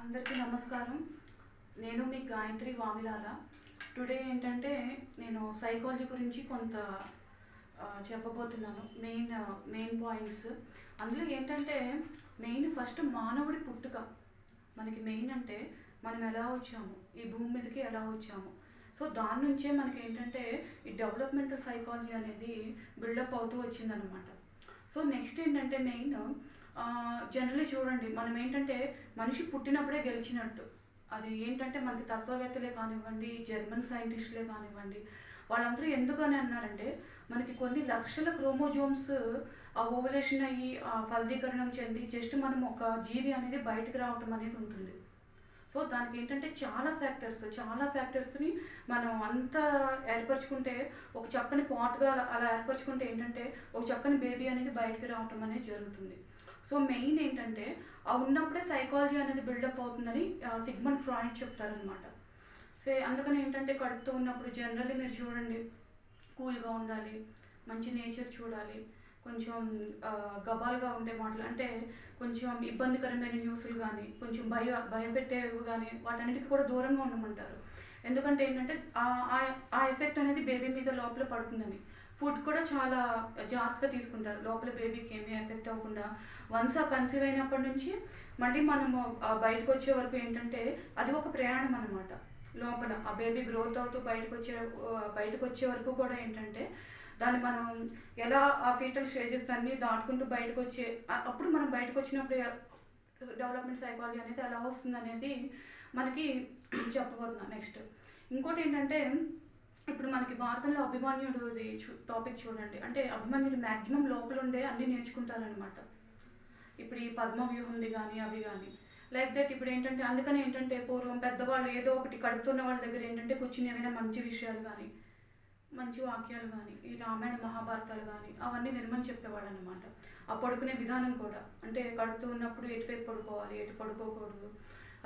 అందరికీ నమస్కారం. నేను మీ గాయత్రి వామిలాల. టుడే ఏంటంటే నేను సైకాలజీ గురించి కొంత చెప్పబోతున్నాను. మెయిన్ పాయింట్స్ అందులో ఏంటంటే ఫస్ట్ మానవుడి పుట్టుక. మనకి మెయిన్ అంటే మనం ఎలా వచ్చాము, ఈ భూమి మీదకి ఎలా వచ్చాము. సో దాని నుంచే మనకి ఏంటంటే ఈ డెవలప్మెంటల్ సైకాలజీ అనేది బిల్డప్ అవుతూ వచ్చిందనమాట. సో నెక్స్ట్ ఏంటంటే జనరల్లీ చూడండి, మనం ఏంటంటే మనిషి పుట్టినప్పుడే గెలిచినట్టు. అది ఏంటంటే మనకి తత్వవేత్తలే కానివ్వండి, జర్మన్ సైంటిస్టులే కానివ్వండి, వాళ్ళందరూ ఎందుకని అన్నారంటే మనకి కొన్ని లక్షల క్రోమోజోమ్స్ ఆ ఓవలేషన్ అయ్యి ఆ ఫలదీకరణం చెంది జస్ట్ మనం ఒక జీవి అనేది బయటకు రావటం అనేది ఉంటుంది. సో దానికి ఏంటంటే చాలా ఫ్యాక్టర్స్ని మనం అంతా ఏర్పరచుకుంటే ఒక చక్కని పాట్గా అలా ఏర్పరచుకుంటే ఏంటంటే ఒక చక్కని బేబీ అనేది బయటకు రావటం అనేది జరుగుతుంది. సో మెయిన్ ఏంటంటే ఆ ఉన్నప్పుడే సైకాలజీ అనేది బిల్డప్ అవుతుందని సిగ్మండ్ ఫ్రాయిడ్ చెప్తారనమాట. సో అందుకని ఏంటంటే కడుపుతూ ఉన్నప్పుడు జనరల్లీ మీరు చూడండి, కూల్గా ఉండాలి, మంచి నేచర్ చూడాలి, కొంచెం గబాల్గా ఉండే మాటలు అంటే కొంచెం ఇబ్బందికరమైన న్యూస్లు కానీ, కొంచెం భయపెట్టేవి కానీ వాటన్నిటికీ కూడా దూరంగా ఉండమంటారు. ఎందుకంటే ఏంటంటే ఆ ఎఫెక్ట్ అనేది బేబీ మీద లోపల పడుతుందని. ఫుడ్ కూడా చాలా జాగ్రత్తగా తీసుకుంటారు, లోపల బేబీకి ఏమీ ఎఫెక్ట్ అవ్వకుండా. వన్స్ ఆ కన్సీవ్ అయినప్పటి నుంచి మళ్ళీ మనము బయటకు వచ్చే వరకు ఏంటంటే అది ఒక ప్రయాణం అనమాట. లోపల ఆ బేబీ గ్రోత్ అవుతూ బయటకు వచ్చే వరకు కూడా ఏంటంటే దాన్ని మనం ఎలా ఆ ఫీటల్ స్టేజెస్ అన్నీ దాటుకుంటూ బయటకు అప్పుడు మనం బయటకు వచ్చినప్పుడు డెవలప్మెంట్ సైకాలజీ అనేది ఎలా వస్తుంది అనేది మనకి చెప్పబోతున్నాను. నెక్స్ట్ ఇంకోటి ఏంటంటే ఇప్పుడు మనకి భారతంలో అభిమన్యుడుది టాపిక్ చూడండి. అంటే అభిమన్యుడు మ్యాక్సిమం లోపల ఉండే అన్నీ నేర్చుకుంటారనమాట. ఇప్పుడు ఈ పద్మ వ్యూహంది కానీ అవి కానీ లైక్ దట్. ఇప్పుడు ఏంటంటే అందుకని ఏంటంటే పూర్వం పెద్దవాళ్ళు ఏదో ఒకటి కడుపుతున్న వాళ్ళ దగ్గర ఏంటంటే కూర్చుని ఏమైనా మంచి విషయాలు కానీ, మంచి వాక్యాలు కానీ, ఈ రామాయణ మహాభారతాలు కానీ అవన్నీ వినమని చెప్పేవాళ్ళు అనమాట. ఆ పడుకునే విధానం కూడా అంటే కడుపుతూ ఉన్నప్పుడు ఎటువైపు పడుకోవాలి, ఎటు పడుకోకూడదు,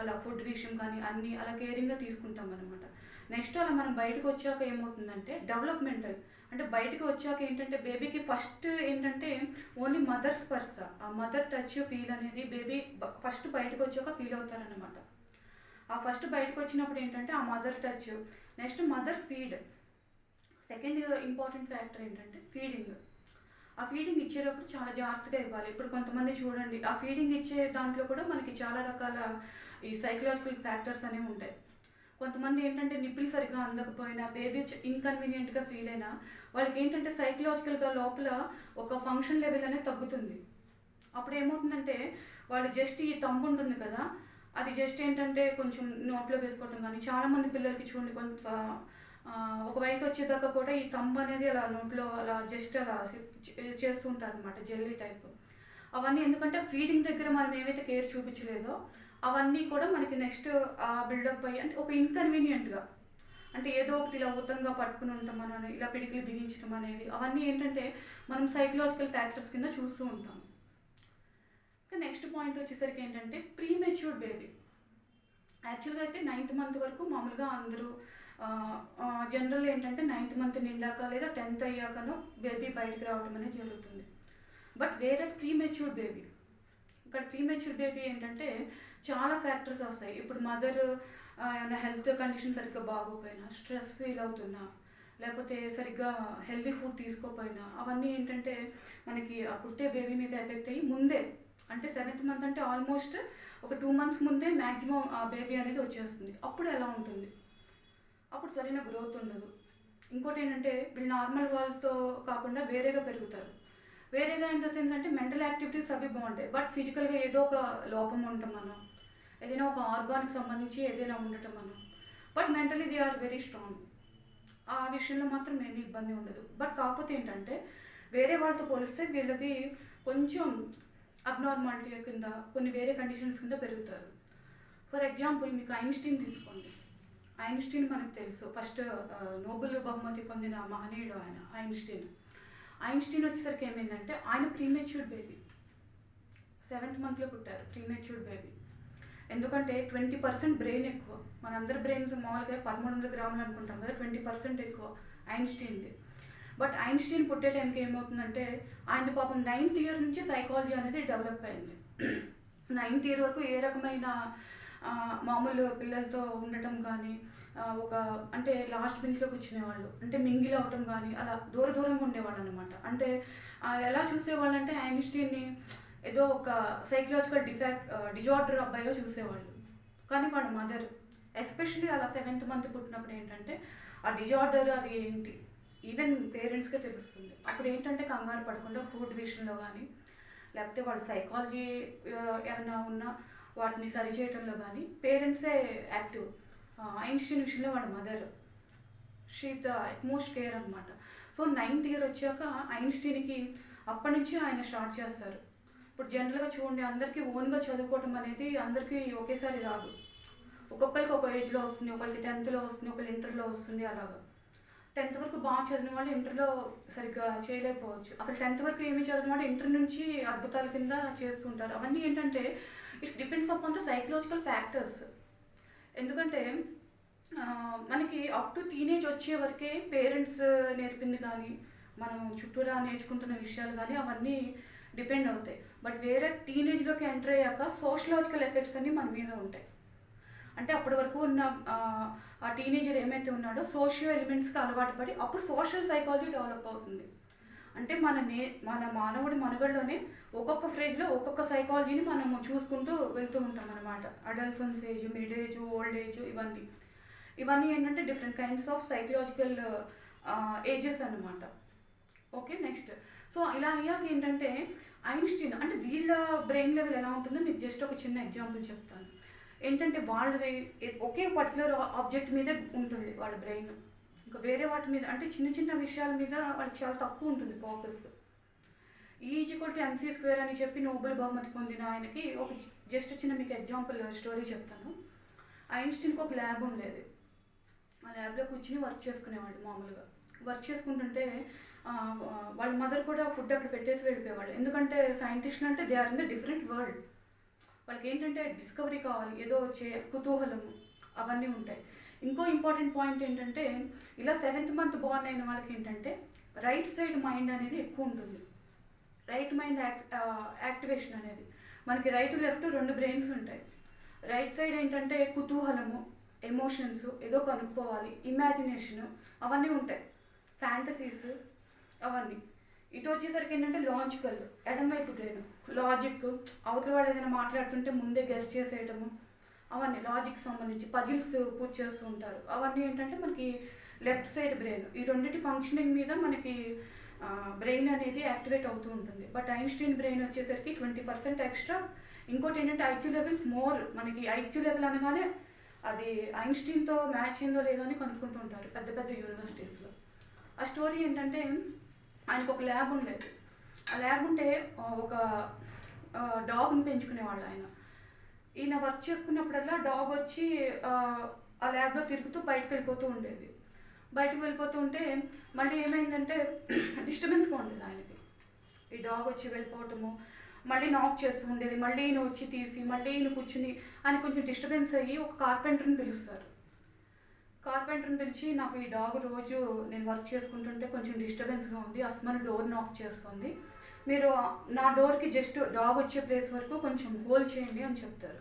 అలా ఫుడ్ విషయం కానీ అన్నీ అలా కేరింగ్గా తీసుకుంటాం అనమాట. నెక్స్ట్ అలా మనం బయటకు వచ్చాక ఏమవుతుందంటే డెవలప్మెంటల్ అంటే బయటకు వచ్చాక ఏంటంటే బేబీకి ఫస్ట్ ఏంటంటే ఓన్లీ మదర్ స్పర్శ, ఆ మదర్ టచ్ ఫీల్ అనేది బేబీ ఫస్ట్ బయటకు వచ్చాక ఫీల్ అవుతారనమాట. ఆ ఫస్ట్ బయటకు వచ్చినప్పుడు ఏంటంటే ఆ mother touch, next mother feed. Second important factor ఏంటంటే ఫీడింగ్. ఆ ఫీడింగ్ ఇచ్చేటప్పుడు చాలా జాగ్రత్తగా ఇవ్వాలి. ఇప్పుడు కొంతమంది చూడండి, ఆ ఫీడింగ్ ఇచ్చే దాంట్లో కూడా మనకి చాలా రకాల ఈ సైకలాజికల్ ఫ్యాక్టర్స్ అనేవి ఉంటాయి. కొంతమంది ఏంటంటే నిప్పులు సరిగ్గా అందకపోయినా, బేబీ ఇన్కన్వీనియంట్గా ఫీల్ అయినా వాళ్ళకి ఏంటంటే సైకలాజికల్గా లోపల ఒక ఫంక్షన్ లెవెల్ అనేది తగ్గుతుంది. అప్పుడు ఏమవుతుందంటే వాళ్ళు జస్ట్ ఈ తంబు ఉంటుంది కదా, అది జస్ట్ ఏంటంటే కొంచెం నోట్లో వేసుకోవడం కానీ, చాలామంది పిల్లలకి చూడండి కొంత ఒక వయసు వచ్చేదాకా కూడా ఈ తంబు అనేది అలా నోట్లో అలా జస్ట్ అలా చేస్తూ ఉంటారు అనమాట, జెల్లీ టైప్. అవన్నీ ఎందుకంటే ఫీడింగ్ దగ్గర మనం ఏవైతే కేర్ చూపించలేదో అవన్నీ కూడా మనకి నెక్స్ట్ బిల్డప్ అయ్యి అంటే ఒక ఇన్కన్వీనియంట్గా అంటే ఏదో ఒకటి ఇలా ఊతంగా పట్టుకుని ఉంటాం మనం, ఇలా పిడికిలు బిగించడం అనేది అవన్నీ ఏంటంటే మనం సైకలాజికల్ ఫ్యాక్టర్స్ కింద చూస్తూ ఉంటాం. ఇంకా నెక్స్ట్ పాయింట్ వచ్చేసరికి ఏంటంటే ప్రీమెచ్యూర్డ్ బేబీ. యాక్చువల్గా అయితే 9th మంత్ వరకు మామూలుగా అందరూ జనరల్ ఏంటంటే 9th మంత్ నిండాక లేదా 10th అయ్యాకనో బేబీ బయటకు రావడం అనేది జరుగుతుంది. బట్ వేరే ప్రీమెచ్యూర్డ్ బేబీ, ఇక్కడ ప్రీమెచ్యూర్ బేబీ ఏంటంటే చాలా ఫ్యాక్టర్స్ వస్తాయి. ఇప్పుడు మదర్ ఏమైనా హెల్త్ కండిషన్ సరిగ్గా బాగోపోయినా, స్ట్రెస్ ఫీల్ అవుతున్నా, లేకపోతే సరిగ్గా హెల్తీ ఫుడ్ తీసుకోకపోయినా అవన్నీ ఏంటంటే మనకి ఆ పుట్టే బేబీ మీద ఎఫెక్ట్ అయ్యి ముందే అంటే 7th మంత్ అంటే ఆల్మోస్ట్ ఒక 2 months ముందే మ్యాక్సిమం ఆ బేబీ అనేది వచ్చేస్తుంది. అప్పుడు ఎలా ఉంటుంది, అప్పుడు సరైన గ్రోత్ ఉండదు. ఇంకోటి ఏంటంటే వీళ్ళు నార్మల్ వాళ్ళతో కాకుండా వేరేగా పెరుగుతారు. వేరేగా ఇన్ ద సెన్స్ అంటే మెంటల్ యాక్టివిటీస్ అవి బాగుంటాయి, బట్ ఫిజికల్గా ఏదో ఒక లోపం ఉంటాం మనం, ఏదైనా ఒక ఆర్గానికి సంబంధించి ఏదైనా ఉండటం మనం, but mentally they are very strong. ఆ విషయంలో మాత్రం ఏమీ ఇబ్బంది ఉండదు. బట్ కాకపోతే ఏంటంటే వేరే వాళ్ళతో పోలిస్తే వీళ్ళది కొంచెం అబ్నార్మాలిటీ కింద కొన్ని వేరే కండిషన్స్ కింద పెరుగుతారు. ఫర్ ఎగ్జాంపుల్ మీకు ఐన్స్టీన్ తీసుకోండి. ఐన్స్టీన్ మనకు తెలుసు, ఫస్ట్ నోబెల్ బహుమతి పొందిన మహనీయుడు ఆయన ఐన్స్టీన్ వచ్చేసరికి ఏమైందంటే ఆయన ప్రీమెచ్యూర్డ్ బేబీ, 7th మంత్లో పుట్టారు, ప్రీమెచ్యూర్డ్ బేబీ. ఎందుకంటే 20% బ్రెయిన్ ఎక్కువ. మనందరి బ్రెయిన్ మామూలుగా 1300 గ్రాములు అనుకుంటాం కదా, 20% ఎక్కువ ఐన్స్టీన్ది. బట్ ఐన్స్టీన్ పుట్టే టైంకి ఏమవుతుందంటే ఆయన పాపం 9th year నుంచి సైకాలజీ అనేది డెవలప్ అయింది. 9th year వరకు ఏ రకమైన మామూలు పిల్లలతో ఉండటం కానీ, ఒక అంటే లాస్ట్ బెంచ్లో కూర్చునేవాళ్ళు, అంటే మింగిల్ అవటం కానీ అలా దూరంగా ఉండేవాళ్ళు అనమాట. అంటే ఎలా చూసేవాళ్ళు అంటే ఐన్స్టీన్ని ఏదో ఒక సైకలాజికల్ డిజార్డర్ అబ్బాయిగా చూసేవాళ్ళు. కానీ వాళ్ళ మదర్ ఎస్పెషలీ అలా 7th మంత్ పుట్టినప్పుడు ఏంటంటే ఆ డిజార్డర్ అది ఏంటి ఈవెన్ పేరెంట్స్కే తెలుస్తుంది. అప్పుడు ఏంటంటే కంగారు పడకుండా ఫుడ్ విషయంలో కానీ, లేకపోతే వాళ్ళ సైకాలజీ ఏమైనా ఉన్నా వాటిని సరిచేయటంలో కానీ పేరెంట్సే యాక్టివ్. ఐన్స్టీన్ విషయంలో వాళ్ళ mother she the utmost care అనమాట. సో 9th ఇయర్ వచ్చాక ఐన్స్టీన్కి అప్పటి నుంచి ఆయన స్టార్ట్ చేస్తారు. ఇప్పుడు జనరల్గా చూడండి, అందరికీ ఓన్గా చదువుకోవటం అనేది అందరికీ ఒకేసారి రాదు. ఒక్కొక్కరికి ఒక ఏజ్లో వస్తుంది, ఒకరికి 10thలో వస్తుంది, ఒకరికి ఇంటర్లో వస్తుంది. అలాగా 10th వరకు బాగా చదివిన వాళ్ళు ఇంటర్లో సరిగ్గా చేయలేకపోవచ్చు. అసలు 10th వరకు ఏమి చదివిన వాళ్ళు ఇంటర్ నుంచి అద్భుతాల కింద చేస్తుంటారు. అవన్నీ ఏంటంటే it's depends upon the psychological factors. ఎందుకంటే మనకి అప్ టు టీనేజ్ వచ్చే వరకే పేరెంట్స్ నేర్పింది కానీ, మనం చుట్టూరా నేర్చుకుంటున్న విషయాలు కానీ అవన్నీ డిపెండ్ అవుతాయి. బట్ వేరే టీనేజ్లోకి ఎంటర్ అయ్యాక సోషలాజికల్ ఎఫెక్ట్స్ అన్నీ మన మీద ఉంటాయి. అంటే అప్పటి వరకు ఉన్న ఆ టీనేజర్ ఏమైతే ఉన్నాడో సోషియో ఎలిమెంట్స్కి అలవాటు పడి అప్పుడు సోషల్ సైకాలజీ డెవలప్ అవుతుంది. అంటే మన మానవుడి మనుగడలోనే ఒక్కొక్క ఫ్రేజ్లో ఒక్కొక్క సైకాలజీని మనము చూసుకుంటూ వెళ్తూ ఉంటాం అనమాట. Adolescence age, mid age, old age, ఇవన్నీ ఏంటంటే different kinds of psychological ages అనమాట. Okay, next. సో ఇలా అయ్యాక ఏంటంటే ఐన్స్టీన్ అంటే వీళ్ళ బ్రెయిన్ లెవెల్ ఎలా ఉంటుందో మీకు జస్ట్ ఒక చిన్న ఎగ్జాంపుల్ చెప్తాను. ఏంటంటే వాళ్ళది ఒకే పర్టికులర్ ఆబ్జెక్ట్ మీదే ఉంటుంది వాళ్ళ బ్రెయిన్. ఇంకా వేరే వాటి మీద అంటే చిన్న విషయాల మీద వాళ్ళకి చాలా తక్కువ ఉంటుంది ఫోకస్. E=mc² అని చెప్పి నోబెల్ బహుమతి పొందిన ఆయనకి ఒక జస్ట్ చిన్న మీకు ఎగ్జాంపుల్ స్టోరీ చెప్తాను. ఐన్స్టీన్కి ఒక ల్యాబ్ ఉండేది. ఆ ల్యాబ్లో కూర్చుని వర్క్ చేసుకునేవాళ్ళు. మామూలుగా వర్క్ చేసుకుంటుంటే వాళ్ళ మదర్ కూడా ఫుడ్ అక్కడ పెట్టేసి వెళ్ళిపోయేవాళ్ళు. ఎందుకంటే సైంటిస్టులు అంటే they are in the different world. వాళ్ళకి ఏంటంటే డిస్కవరీ కావాలి, ఏదో కుతూహలము అవన్నీ ఉంటాయి. ఇంకో ఇంపార్టెంట్ పాయింట్ ఏంటంటే ఇలా 7th మంత్ బోర్న్ అయిన వాళ్ళకి ఏంటంటే రైట్ సైడ్ మైండ్ అనేది ఎక్కువ ఉంటుంది. రైట్ మైండ్ యాక్టివేషన్ అనేది మనకి రైట్ లెఫ్ట్ 2 బ్రెయిన్స్ ఉంటాయి. రైట్ సైడ్ ఏంటంటే కుతూహలము, ఎమోషన్స్, ఏదో కనుక్కోవాలి, ఇమాజినేషను అవన్నీ ఉంటాయి, ఫ్యాంటసీస్ అవన్నీ. ఇటు వచ్చేసరికి ఏంటంటే లాజికల్, ఎడమవైపు బ్రెయిన్ లాజిక్, అవతల వాళ్ళు ఏదైనా మాట్లాడుతుంటే ముందే గెస్ చేసేయటము అవన్నీ లాజిక్ సంబంధించి పజిల్స్ పూర్తి చేస్తూ ఉంటారు. అవన్నీ ఏంటంటే మనకి లెఫ్ట్ సైడ్ బ్రెయిన్. ఈ రెండింటి ఫంక్షనింగ్ మీద మనకి బ్రెయిన్ అనేది యాక్టివేట్ అవుతూ ఉంటుంది. బట్ ఐన్స్టీన్ బ్రెయిన్ వచ్చేసరికి 20% ఎక్స్ట్రా. ఇంకోటి ఏంటంటే ఐక్యూ లెవెల్స్ మోర్. మనకి ఐక్యూ లెవెల్ అనగానే అది ఐన్స్టీన్తో మ్యాచ్ అయిందో లేదో అని కనుక్కుంటూ ఉంటారు పెద్ద యూనివర్సిటీస్లో. ఆ స్టోరీ ఏంటంటే ఆయనకు ఒక ల్యాబ్ ఉండేది. ఆ ల్యాబ్ ఉంటే ఒక డాగ్ని పెంచుకునేవాళ్ళు ఆయన. ఈయన వర్క్ చేసుకున్నప్పుడల్లా డాగ్ వచ్చి ఆ ల్యాబ్లో తిరుగుతూ బయటకు వెళ్ళిపోతూ ఉండేది. బయటకు వెళ్ళిపోతూ ఉంటే మళ్ళీ ఏమైందంటే డిస్టర్బెన్స్గా ఉండేది ఆయనకి. ఈ డాగ్ వచ్చి వెళ్ళిపోవటము, మళ్ళీ నాక్ చేస్తూ ఉండేది, మళ్ళీ ఈయన వచ్చి తీసి మళ్ళీ ఈయన కూర్చుని ఆయన కొంచెం డిస్టర్బెన్స్ అయ్యి ఒక కార్పెంటర్ని పిలుస్తారు. కార్పెంటర్ని పిలిచి, నాకు ఈ డాగ్ రోజు నేను వర్క్ చేసుకుంటుంటే కొంచెం డిస్టర్బెన్స్గా ఉంది, అస్మాన్ డోర్ నాక్ చేస్తుంది, మీరు నా డోర్కి జస్ట్ డాగ్ వచ్చే ప్లేస్ వరకు కొంచెం హోల్ చేయండి అని చెప్తారు.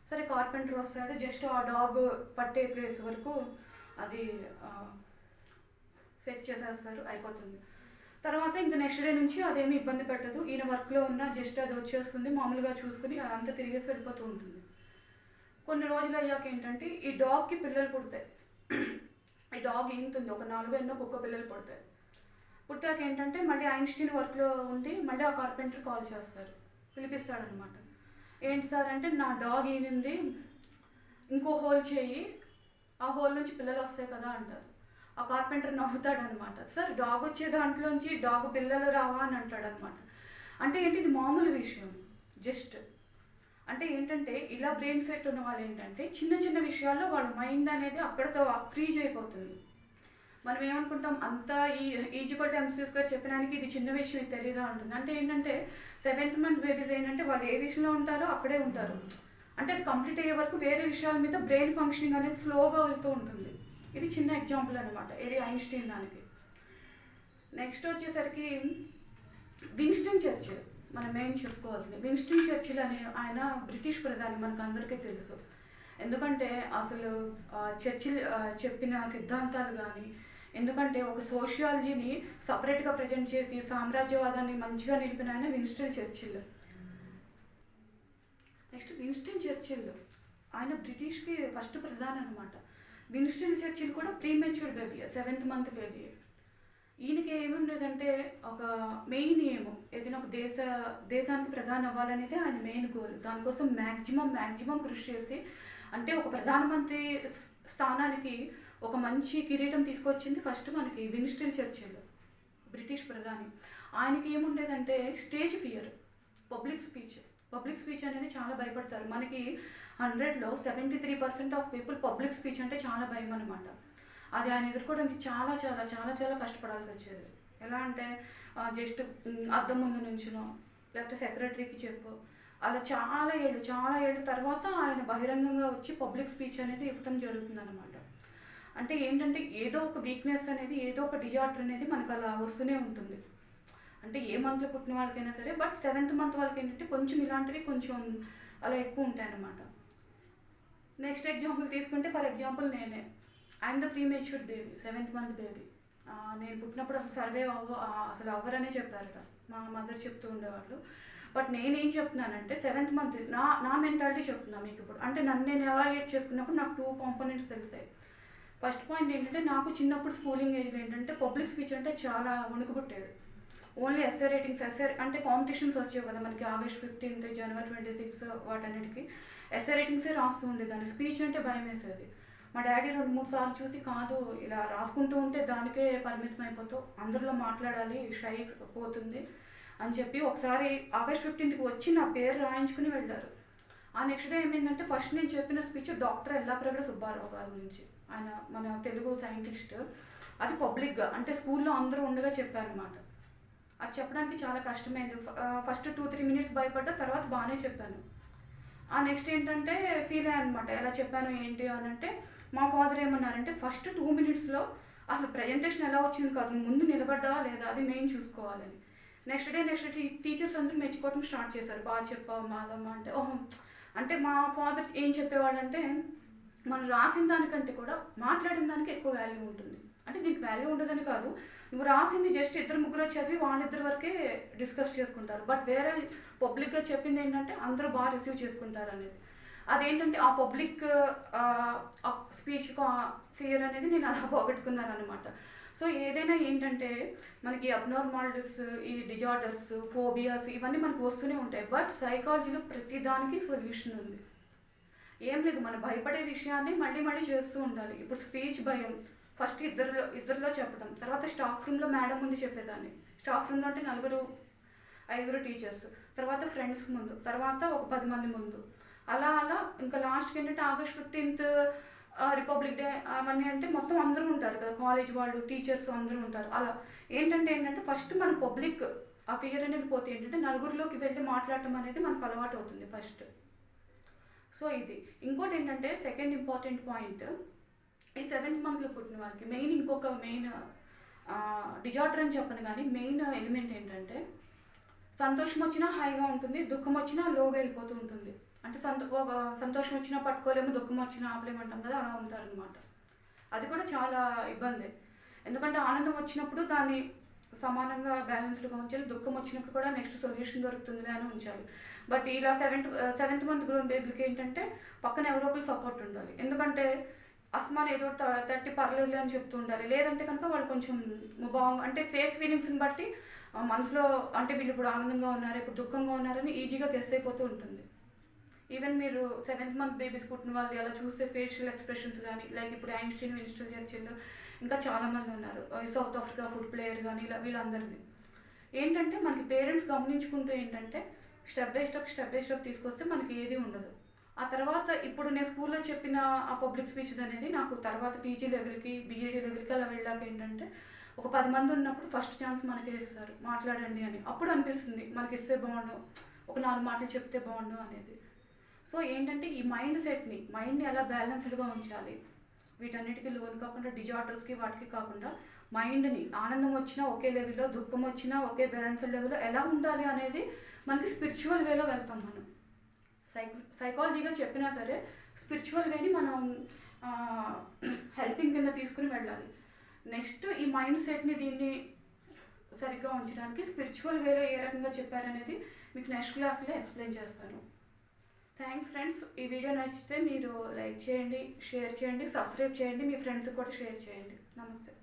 సరే కార్పెంటర్ వస్తాడు, జస్ట్ ఆ డాగ్ పట్టే ప్లేస్ వరకు అది సెట్ చేసేస్తారు, అయిపోతుంది. తర్వాత ఇంకా నెక్స్ట్ డే నుంచి అదేమి ఇబ్బంది పెట్టదు, ఈయన వర్క్లో ఉన్న జస్ట్ అది వచ్చేస్తుంది, మామూలుగా చూసుకుని అదంతా తిరిగేసి వెళ్ళిపోతూ ఉంటుంది. కొన్ని రోజులు అయ్యాక ఏంటంటే ఈ డాగ్కి పిల్లలు పుడతాయి. ఈ డాగ్ ఈనుతుంది, ఒక 4 కుక్క పిల్లలు పుడతాయి. పుట్టాక ఏంటంటే మళ్ళీ ఐన్స్టీన్ వర్క్లో ఉండి మళ్ళీ ఆ కార్పెంటర్ కాల్ చేస్తారు, పిలిపిస్తాడనమాట. ఏంటి సార్ అంటే, నా డాగ్ ఈనింది, ఇంకో హోల్ చేయి, ఆ హోల్ నుంచి పిల్లలు వస్తాయి కదా అంటారు. ఆ కార్పెంటర్ నవ్వుతాడనమాట. సార్ డాగ్ వచ్చే దాంట్లోంచి డాగ్ పిల్లలు రావా అని అంటాడనమాట. అంటే ఏంటి, ఇది మామూలు విషయం జస్ట్. అంటే ఏంటంటే ఇలా బ్రెయిన్ సెట్ ఉన్న వాళ్ళు ఏంటంటే చిన్న విషయాల్లో వాళ్ళ మైండ్ అనేది అక్కడతో ఫ్రీజ్ అయిపోతుంది. మనం ఏమనుకుంటాం, అంతా E=mc² చెప్పడానికి ఇది చిన్న విషయం, ఇది తెలియదా అంటుంది. అంటే ఏంటంటే 7th మంత్ బేబీస్ ఏంటంటే వాళ్ళు ఏ విషయంలో ఉంటారో అక్కడే ఉంటారు. అంటే అది కంప్లీట్ అయ్యే వరకు వేరే విషయాల మీద బ్రెయిన్ ఫంక్షనింగ్ అనేది స్లోగా వెళ్తూ ఉంటుంది. ఇది చిన్న ఎగ్జాంపుల్ అనమాట, ఇది ఐన్స్టీన్ దానికి. నెక్స్ట్ వచ్చేసరికి విన్స్టన్ చర్చిల్. మనం ఏం చెప్పుకోవాల్సింది. విన్స్టన్ చర్చిల్ అనే ఆయన బ్రిటిష్ ప్రధాని, మనకు అందరికీ తెలుసు. ఎందుకంటే అసలు చర్చిల్ చెప్పిన సిద్ధాంతాలు కానీ, ఎందుకంటే ఒక సోషియాలజీని సపరేట్గా ప్రజెంట్ చేసి సామ్రాజ్యవాదాన్ని మంచిగా నిలిపిన ఆయన Winston Churchill. Next Winston Churchill ఆయన బ్రిటిష్కి ఫస్ట్ ప్రధాని అనమాట. విన్స్టన్ చర్చిల్ కూడా premature baby, 7th month baby. ఈయనకి ఏముండేదంటే ఒక మెయిన్ ఏమో ఏదైనా ఒక దేశానికి ప్రధాని అవ్వాలనేది ఆయన మెయిన్ గోల్. దానికోసం మ్యాక్సిమం కృషి చేసి, అంటే ఒక ప్రధానమంత్రి స్థానానికి ఒక మంచి కిరీటం తీసుకొచ్చింది ఫస్ట్ మనకి విన్స్టన్ చర్చిల్, బ్రిటిష్ ప్రధాని. ఆయనకి ఏముండేదంటే స్టేజ్ ఫియర్, పబ్లిక్ స్పీచ్ అనేది చాలా భయపడతారు. మనకి 100లో 73% ఆఫ్ పీపుల్ పబ్లిక్ స్పీచ్ అంటే చాలా భయం అనమాట. అది ఆయన ఎదుర్కోవడానికి చాలా చాలా చాలా చాలా కష్టపడాల్సి వచ్చేది. ఎలా అంటే జస్ట్ అద్దం ముందు నుంచునో లేకపోతే సెక్రటరీకి చెప్పు, అలా చాలా ఏళ్ళు తర్వాత ఆయన బహిరంగంగా వచ్చి పబ్లిక్ స్పీచ్ అనేది ఇవ్వటం జరుగుతుందన్నమాట. అంటే ఏంటంటే ఏదో ఒక వీక్నెస్ అనేది, ఏదో ఒక డిజార్డర్ అనేది మనకు అలా వస్తూనే ఉంటుంది. అంటే ఏ మంత్లో పుట్టిన వాళ్ళకైనా సరే, బట్ 7th month వాళ్ళకి ఏంటంటే కొంచెం ఇలాంటివి కొంచెం అలా ఎక్కువ ఉంటాయి అన్నమాట. నెక్స్ట్ ఎగ్జాంపుల్ తీసుకుంటే, ఫర్ ఎగ్జాంపుల్ నేనే, I'm the premature baby, 7th month baby. నేను పుట్టినప్పుడు అసలు అసలు అవ్వరనే చెప్పారట, మా మదర్ చెప్తూ ఉండేవాళ్ళు. బట్ నేనేం చెప్తున్నానంటే 7th month నా మెంటాలిటీ చెప్తున్నాను మీకు ఇప్పుడు. అంటే నన్ను నేను ఎవాల్యుయేట్ చేసుకున్నప్పుడు నాకు 2 components తెలిసాయి. ఫస్ట్ పాయింట్ ఏంటంటే, నాకు చిన్నప్పుడు స్కూలింగ్ ఏజ్లో ఏంటంటే పబ్లిక్ స్పీచ్ అంటే చాలా వణుకు పుట్టేది. ఓన్లీ ఎస్ఏ రేటింగ్స్ అంటే కాంపిటీషన్స్ వచ్చేవి కదా మనకి, August 15th, January 26 వాటన్నిటికీ ఎస్ఏ రేటింగ్సే రాస్తూ ఉండేదాన్ని. స్పీచ్ అంటే భయం వేసేది. మా డాడీ 2-3 సార్లు చూసి, కాదు ఇలా రాసుకుంటూ ఉంటే దానికే పరిమితం అయిపోతావు, అందరిలో మాట్లాడాలి, షై పోతుంది అని చెప్పి ఒకసారి August 15th వచ్చి నా పేరు రాయించుకుని వెళ్ళారు. ఆ నెక్స్ట్ డే ఏమైందంటే, ఫస్ట్ నేను చెప్పిన స్పీచ్ డాక్టర్ ఎల్లాప్రగడ సుబ్బారావు గారి గురించి. ఆయన మన తెలుగు సైంటిస్ట్. అది పబ్లిక్గా అంటే స్కూల్లో అందరూ ఉండగా చెప్పానమాట. అది చెప్పడానికి చాలా కష్టమైంది. ఫస్ట్ 2-3 minutes భయపడ్డా, తర్వాత బాగానే చెప్పాను. ఆ నెక్స్ట్ ఏంటంటే ఫీల్ అయ్యాను అనమాట, ఎలా చెప్పాను ఏంటి అని. అంటే మా ఫాదర్ ఏమన్నారంటే, ఫస్ట్ 2 minutesలో అసలు ప్రజెంటేషన్ ఎలా వచ్చింది కాదు, నువ్వు ముందు నిలబడ్డావా లేదా అది మెయిన్ చూసుకోవాలని. నెక్స్ట్ డే టీచర్స్ అందరూ మెచ్చుకోవడం స్టార్ట్ చేశారు, బాగా చెప్పావు మాదమ్మ అంటే. ఓహో, అంటే మా ఫాదర్ ఏం చెప్పేవాళ్ళంటే, మనం రాసిన దానికంటే కూడా మాట్లాడిన దానికి ఎక్కువ వాల్యూ ఉంటుంది. అంటే దీనికి వాల్యూ ఉండదని కాదు, నువ్వు రాసింది జస్ట్ 2-3 చదివి వాళ్ళిద్దరి వరకే డిస్కస్ చేసుకుంటారు. బట్ వేరే పబ్లిక్గా చెప్పింది ఏంటంటే అందరూ బాగా రిసీవ్ చేసుకుంటారు అనేది. అదేంటంటే ఆ పబ్లిక్ స్పీచ్ ఫియర్ అనేది నేను అలా పోగొట్టుకున్నాను అనమాట. సో ఏదైనా ఏంటంటే మనకి అబ్నార్మాలిటీస్, ఈ డిజార్డర్స్, ఫోబియాస్ ఇవన్నీ మనకు వస్తూనే ఉంటాయి. బట్ సైకాలజీలో ప్రతి దానికి సొల్యూషన్ ఉంది. ఏం లేదు, మనం భయపడే విషయాన్ని మళ్ళీ చేస్తూ ఉండాలి. ఇప్పుడు స్పీచ్ భయం ఫస్ట్ ఇద్దరిలో చెప్పడం, తర్వాత స్టాఫ్ రూమ్లో మేడం ముందు చెప్పేదాన్ని. స్టాఫ్ రూమ్లో అంటే 4-5 టీచర్స్, తర్వాత ఫ్రెండ్స్ ముందు, తర్వాత ఒక 10 మంది ముందు, అలా ఇంకా లాస్ట్కి ఏంటంటే August 15th రిపబ్లిక్ డే అవన్నీ అంటే మొత్తం అందరూ ఉంటారు కదా, కాలేజ్ వాళ్ళు, టీచర్స్ అందరూ ఉంటారు. అలా ఏంటంటే ఫస్ట్ మన పబ్లిక్ ఆ ఫియర్ అనేది పోతే ఏంటంటే నలుగురిలోకి వెళ్ళి మాట్లాడటం అనేది మనకు అలవాటు అవుతుంది ఫస్ట్. సో ఇది. ఇంకోటి ఏంటంటే సెకండ్ ఇంపార్టెంట్ పాయింట్, ఈ 7th monthలో పుట్టిన వారికి ఇంకొక మెయిన్ డిజార్డర్ అని చెప్పను కానీ మెయిన్ ఎలిమెంట్ ఏంటంటే, సంతోషం వచ్చినా హాయిగా ఉంటుంది, దుఃఖం వచ్చినా లోగా వెళ్ళిపోతూ ఉంటుంది. అంటే సంతోషం వచ్చినా పట్టుకోలేము, దుఃఖం వచ్చినా ఆపలేమంటాం కదా, అలా ఉంటారనమాట. అది కూడా చాలా ఇబ్బంది. ఎందుకంటే ఆనందం వచ్చినప్పుడు దాన్ని సమానంగా బ్యాలెన్స్డ్గా ఉంచాలి, దుఃఖం వచ్చినప్పుడు కూడా నెక్స్ట్ సొల్యూషన్ దొరుకుతుంది అని ఉంచాలి. బట్ ఇలా 7th month గ్రోన్ బేబీకి ఏంటంటే పక్కన ఎవరో ఒకరు సపోర్ట్ ఉండాలి. ఎందుకంటే అస్మాన్ ఏదో తట్టి పర్లేదు అని చెప్తూ ఉండాలి. లేదంటే కనుక వాళ్ళు కొంచెం అంటే ఫేస్ ఫీలింగ్స్ని బట్టి మనసులో అంటే వీళ్ళు ఇప్పుడు ఆనందంగా ఉన్నారు, ఇప్పుడు దుఃఖంగా ఉన్నారని ఈజీగా గెస్ అయిపోతూ ఉంటుంది. ఈవెన్ మీరు 7th month బేబీస్ పుట్టిన వాళ్ళు ఎలా చూస్తే ఫేషియల్ ఎక్స్ప్రెషన్స్ కానీ, లైక్ ఇప్పుడు ఐన్స్టీన్, విన్స్టన్ చర్చిల్, ఇంకా చాలామంది ఉన్నారు, సౌత్ ఆఫ్రికా ఫుడ్ ప్లేయర్ కానీ, ఇలా వీళ్ళందరినీ ఏంటంటే మనకి పేరెంట్స్ గమనించుకుంటూ ఏంటంటే స్టెప్ బై స్టెప్ తీసుకొస్తే మనకి ఏది ఉండదు. ఆ తర్వాత ఇప్పుడు నేను స్కూల్లో చెప్పిన ఆ పబ్లిక్ స్పీచ్ అనేది నాకు తర్వాత పీజీ లెవెల్కి, బీఈడీ లెవెల్కి అలా వెళ్ళాక ఏంటంటే ఒక 10 మంది ఉన్నప్పుడు ఫస్ట్ ఛాన్స్ మనకే ఇస్తారు, మాట్లాడండి అని. అప్పుడు అనిపిస్తుంది మనకి ఇస్తే బాగుండు, ఒక 4 మాటలు చెప్తే బాగుండు అనేది. సో ఏంటంటే ఈ మైండ్ని ఎలా బ్యాలెన్స్డ్గా ఉంచాలి, వీటన్నిటికీ లోన్ కాకుండా, డిజార్డర్స్కి వాటికి కాకుండా మైండ్ని ఆనందం వచ్చినా ఒకే లెవెల్లో, దుఃఖం వచ్చినా ఒకే బ్యాలెన్స్ లెవెల్లో ఎలా ఉండాలి అనేది మనకి స్పిరిచువల్ వేలో వెళ్తాం మనం. సైకాలజీగా చెప్పినా సరే స్పిరిచువల్ వేని మనం హెల్పింగ్ కింద తీసుకుని వెళ్ళాలి. నెక్స్ట్ ఈ మైండ్ సెట్ని దీన్ని సరిగ్గా ఉంచడానికి స్పిరిచువల్ వేలో ఏ రకంగా చెప్పారనేది మీకు నెక్స్ట్ క్లాస్లో ఎక్స్ప్లెయిన్ చేస్తాను. Thanks friends. ఈ వీడియో నచ్చితే మీరు లైక్ చేయండి, షేర్ చేయండి, సబ్స్క్రైబ్ చేయండి, మీ ఫ్రెండ్స్కి కూడా షేర్ చేయండి. నమస్తే.